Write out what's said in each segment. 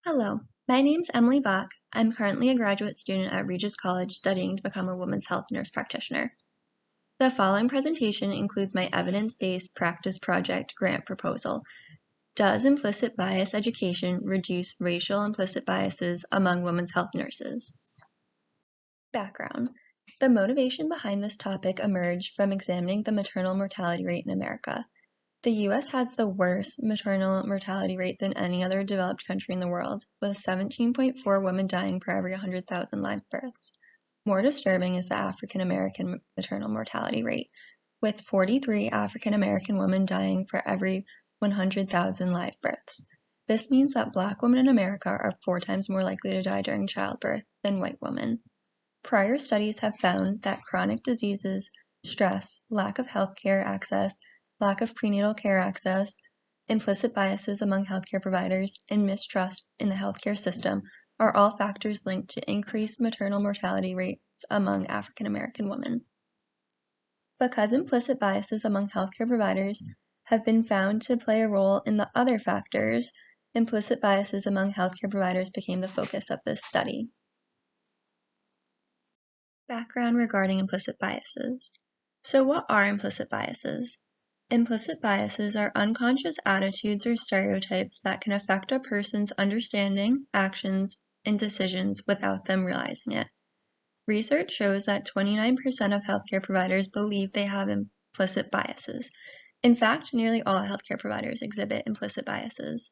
Hello, my name's Emily Bach. I'm currently a graduate student at Regis College studying to become a women's health nurse practitioner. The following presentation includes my evidence-based practice project grant proposal. Does implicit bias education reduce racial implicit biases among women's health nurses? Background. The motivation behind this topic emerged from examining the maternal mortality rate in America. The U.S. has the worst maternal mortality rate than any other developed country in the world, with 17.4 women dying per every 100,000 live births. More disturbing is the African American maternal mortality rate, with 43 African American women dying for every 100,000 live births. This means that Black women in America are 4 times more likely to die during childbirth than white women. Prior studies have found that chronic diseases, stress, lack of healthcare access, lack of prenatal care access, implicit biases among healthcare providers, and mistrust in the healthcare system are all factors linked to increased maternal mortality rates among African American women. Because implicit biases among healthcare providers have been found to play a role in the other factors, implicit biases among healthcare providers became the focus of this study. Background regarding implicit biases. So what are implicit biases? Implicit biases are unconscious attitudes or stereotypes that can affect a person's understanding, actions, and decisions without them realizing it. Research shows that 29% of healthcare providers believe they have implicit biases. In fact, nearly all healthcare providers exhibit implicit biases.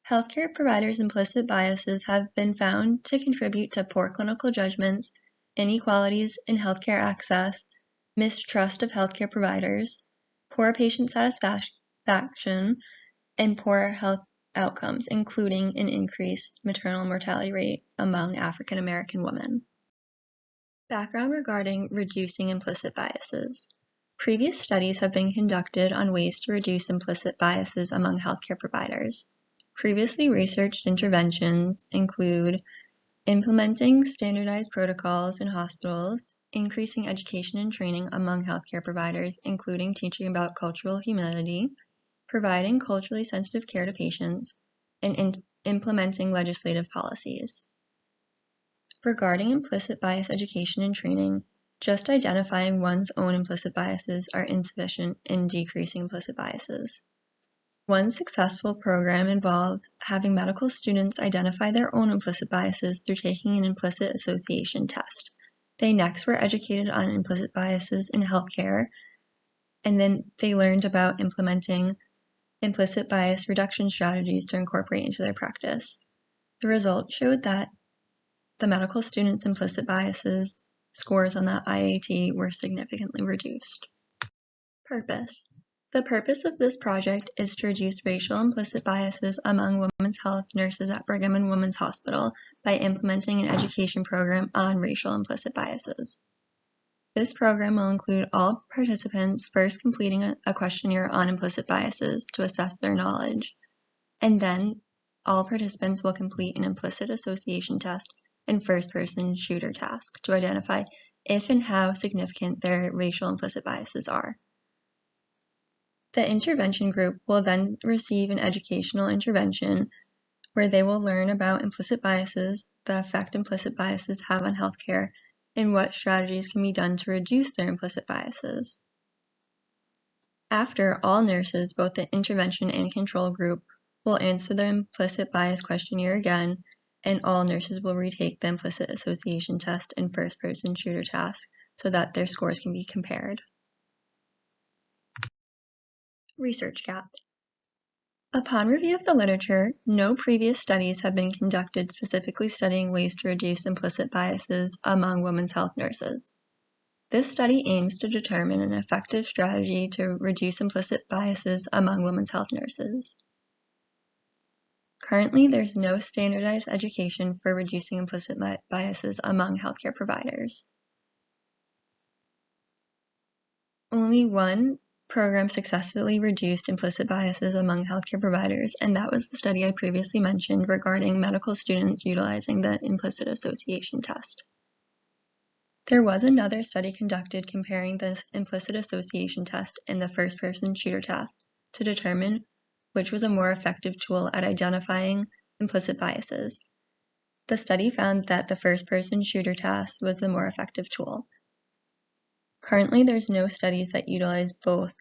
Healthcare providers' implicit biases have been found to contribute to poor clinical judgments, inequalities in healthcare access, mistrust of healthcare providers, poor patient satisfaction, and poor health outcomes, including an increased maternal mortality rate among African American women. Background regarding reducing implicit biases. Previous studies have been conducted on ways to reduce implicit biases among healthcare providers. Previously researched interventions include implementing standardized protocols in hospitals, increasing education and training among healthcare providers, including teaching about cultural humility, providing culturally sensitive care to patients, and implementing legislative policies. Regarding implicit bias education and training, just identifying one's own implicit biases are insufficient in decreasing implicit biases. One successful program involved having medical students identify their own implicit biases through taking an implicit association test. They next were educated on implicit biases in healthcare, and then they learned about implementing implicit bias reduction strategies to incorporate into their practice. The results showed that the medical students' implicit biases scores on the IAT were significantly reduced. Purpose. The purpose of this project is to reduce racial implicit biases among women's health nurses at Brigham and Women's Hospital by implementing an education program on racial implicit biases. This program will include all participants first completing a questionnaire on implicit biases to assess their knowledge, and then all participants will complete an implicit association test and first-person shooter task to identify if and how significant their racial implicit biases are. The intervention group will then receive an educational intervention where they will learn about implicit biases, the effect implicit biases have on healthcare, and what strategies can be done to reduce their implicit biases. After, all nurses, both the intervention and control group, will answer the implicit bias questionnaire again, and all nurses will retake the implicit association test and first-person shooter task so that their scores can be compared. Research gap. Upon review of the literature, no previous studies have been conducted specifically studying ways to reduce implicit biases among women's health nurses. This study aims to determine an effective strategy to reduce implicit biases among women's health nurses. Currently, there's no standardized education for reducing implicit biases among healthcare providers. Only one program successfully reduced implicit biases among healthcare providers, and that was the study I previously mentioned regarding medical students utilizing the implicit association test. There was another study conducted comparing the implicit association test and the first-person shooter test to determine which was a more effective tool at identifying implicit biases. The study found that the first-person shooter task was the more effective tool. Currently, there's no studies that utilize both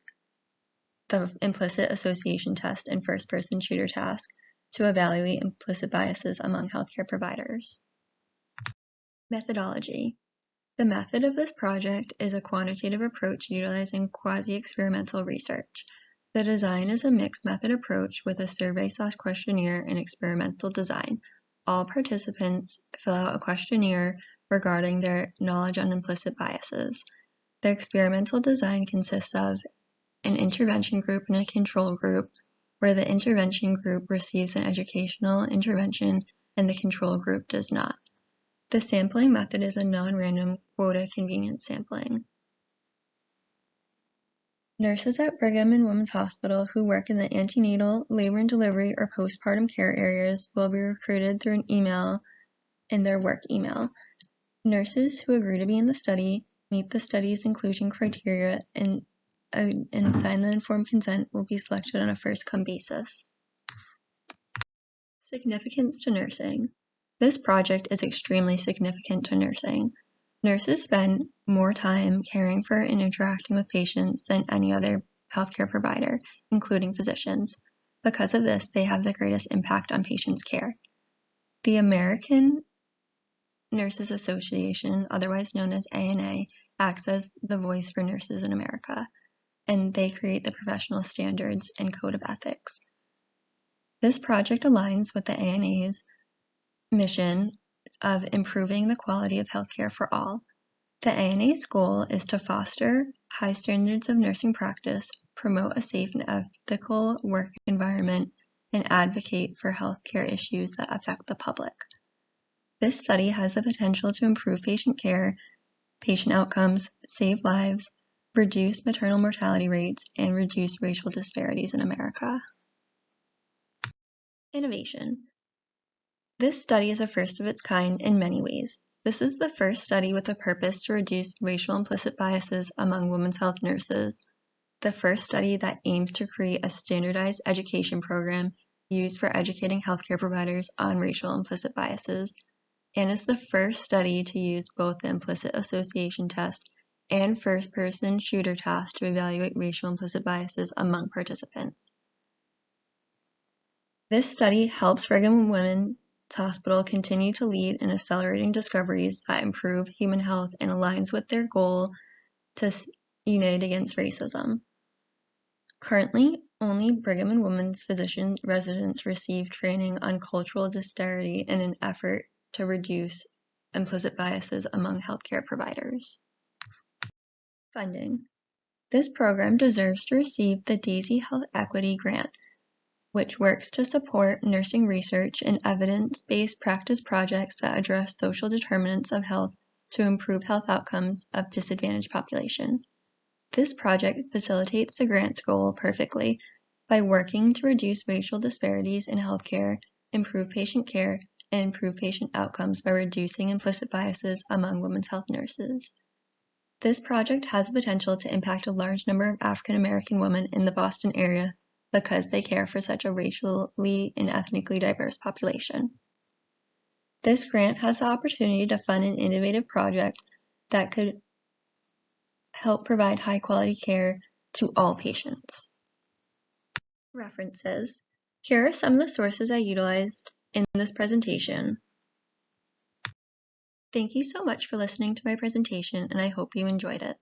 the implicit association test and first-person shooter task to evaluate implicit biases among healthcare providers. Methodology. The method of this project is a quantitative approach utilizing quasi-experimental research. The design is a mixed method approach with a survey/questionnaire and experimental design. All participants fill out a questionnaire regarding their knowledge on implicit biases. The experimental design consists of an intervention group and a control group, where the intervention group receives an educational intervention and the control group does not. The sampling method is a non-random quota convenience sampling. Nurses at Brigham and Women's Hospital who work in the antenatal, labor and delivery, or postpartum care areas will be recruited through an email in their work email. Nurses who agree to be in the study, meet the study's inclusion criteria, and sign the informed consent will be selected on a first-come basis. Significance to nursing. This project is extremely significant to nursing. Nurses spend more time caring for and interacting with patients than any other healthcare provider, including physicians. Because of this, they have the greatest impact on patients' care. The American Nurses Association, otherwise known as ANA, acts as the voice for nurses in America, and they create the professional standards and code of ethics. This project aligns with the ANA's mission of improving the quality of healthcare for all. The ANA's goal is to foster high standards of nursing practice, promote a safe and ethical work environment, and advocate for healthcare issues that affect the public. This study has the potential to improve patient care, patient outcomes, save lives, reduce maternal mortality rates, and reduce racial disparities in America. Innovation. This study is a first of its kind in many ways. This is the first study with a purpose to reduce racial implicit biases among women's health nurses, the first study that aims to create a standardized education program used for educating healthcare providers on racial implicit biases, and is the first study to use both the implicit association test and first-person shooter task to evaluate racial implicit biases among participants. This study helps Brigham and Women's Hospital continue to lead in accelerating discoveries that improve human health and aligns with their goal to unite against racism. Currently, only Brigham and Women's physician residents receive training on cultural disparity in an effort to reduce implicit biases among healthcare providers. Funding. This program deserves to receive the Daisy Health Equity Grant, which works to support nursing research and evidence-based practice projects that address social determinants of health to improve health outcomes of disadvantaged population. This project facilitates the grant's goal perfectly by working to reduce racial disparities in healthcare, improve patient care, and improve patient outcomes by reducing implicit biases among women's health nurses. This project has the potential to impact a large number of African American women in the Boston area because they care for such a racially and ethnically diverse population. This grant has the opportunity to fund an innovative project that could help provide high-quality care to all patients. References. Here are some of the sources I utilized in this presentation. Thank you so much for listening to my presentation, and I hope you enjoyed it.